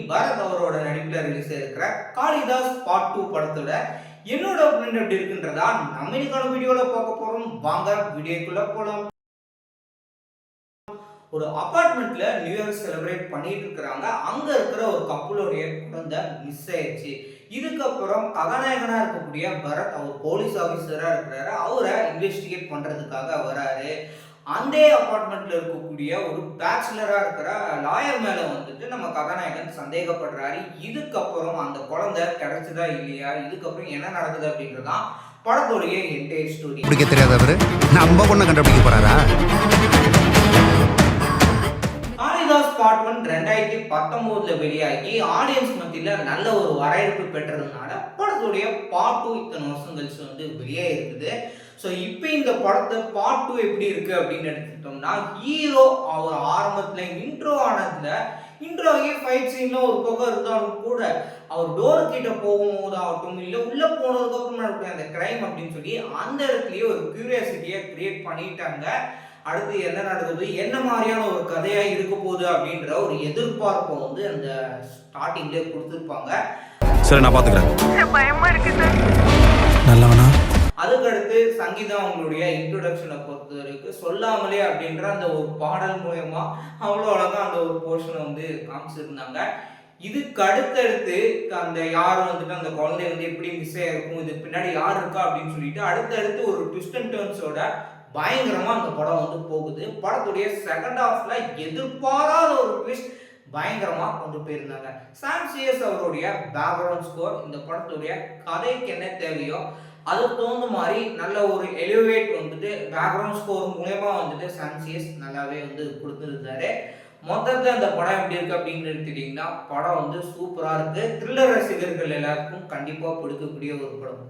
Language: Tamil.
பரத் அவரோட நடிப்பில் ரிலீஸ் இருக்கிற காளிதாஸ் பார்ட் 2 படத்தோட என்னோட ஒப்பீனியன் எப்படி இருக்குன்றதா நம்ம இன்னைக்கான வீடியோல பார்க்க போறோம். வாங்க வீடியோக்குள்ள போலாம். ஒரு அபார்ட்மெண்ட்ல நியூ இயர் செலிப்ரேட் பண்ணிட்டு இருக்காங்க. அங்க இருக்கிற ஒரு கப்புளுடைய குழந்தை மிஸ் ஆயிடுச்சு. இதுக்கப்புறம் கதாநாயகனா இருக்கக்கூடிய பரத் அவர் போலீஸ் ஆபீசரா இருக்கிறாரு. அவரை இன்வெஸ்டிகேட் பண்றதுக்காக வராரு. அந்த அபார்ட்மெண்ட்ல இருக்கக்கூடிய ஒரு பேச்சுலரா இருக்கிற லாயர் மேல வந்துட்டு நம்ம கதாநாயகன் சந்தேகப்படுறாரு. இதுக்கப்புறம் அந்த குழந்தை கிடைச்சதா இல்லையா, இதுக்கப்புறம் என்ன நடக்குது அப்படின்றதான் படத்துடைய என்டையர் ஸ்டோரி. பிடிக்க தெரியாதவரு நம்ம பொண்ணை கண்டுபிடிக்க போறாரா? காளிதாஸ் பார்ட் 1 2019 வெளியாகி ஆடியன்ஸ் மத்தியில நல்ல ஒரு வரவேற்பு பெற்றதுனால படத்துடைய பார்ட் 2 இத்தனை வருஷம் கழிச்சு வெளியே இருக்குது. ஸோ இப்போ இந்த படத்தை பார்ட் 2 எப்படி இருக்கு அப்படின்னு எடுத்துக்கிட்டோம்னா, ஹீரோ அவர் ஆரம்பத்துல இன்ட்ரோ ஆனதுல இன்ட்ரோவே ஃபைட் சீன்ல ஒரு பக்கம் இருந்தாலும் கூட அவர் டோர் கிட்ட போகும்போது ஆகட்டும், இல்லை உள்ள போனதுக்கு அப்புறம் நடக்கும் அந்த கிரைம் அப்படின்னு சொல்லி அந்த இடத்துலயே ஒரு கியூரியாசிட்டியை கிரியேட் பண்ணிட்டாங்க. அடுத்து என்ன நடக்குது, என்ன மாதிரியான ஒரு கதையா இருக்க போகுது அப்படின்ற ஒரு எதிர்பார்ப்பை அந்த ஸ்டார்டிங்லேயே கொடுத்துருப்பாங்க. சரி, நான் பாத்துக்கிறேன். பயமா இருக்கு சார். நல்லவனா? அதுக்கடுத்து சங்கீதா அவங்களுடைய இன்ட்ரோடக்ஷனை பொறுத்த வரைக்கும் சொல்லாமலே அப்படின்ற அந்த ஒரு பாடல் மூலயமா அவ்வளோ அழகா அந்த ஒரு போர்ஷனை காமிச்சிருந்தாங்க. இதுக்கு அடுத்தடுத்து அந்த யார் அந்த குழந்தை எப்படி மிஸ் ஆயிருக்கும், இதுக்கு பின்னாடி யார் இருக்கா அப்படின்னு சொல்லிட்டு அடுத்தடுத்து ஒரு ட்விஸ்ட் அண்ட் டர்ன்ஸோட பயங்கரமா அந்த படம் போகுது. படத்துடைய செகண்ட் ஹாஃப்ல எதிர்பாராத ஒரு ட்விஸ்ட் பயங்கரமா கொண்டு போயிருந்தாங்க. சாம் சிஎஸ் அவருடைய பேக்ரவுண்ட் ஸ்கோர் இந்த படத்துடைய கதைக்கு என்ன தேவையோ அதுக்கு தகுந்த மாதிரி நல்ல ஒரு எலிவேட் பேக்ரவுண்ட் ஸ்கோர் மூலயமா சாம் சிஎஸ் நல்லாவே கொடுத்துருந்தாரு. மொத்தத்தில் அந்த படம் எப்படி இருக்கு அப்படின்னு எடுத்துட்டீங்கன்னா, படம் சூப்பரா இருக்கு. த்ரில்லர் ரசிகர்கள் எல்லாருக்கும் கண்டிப்பா பிடிக்கக்கூடிய ஒரு படம்.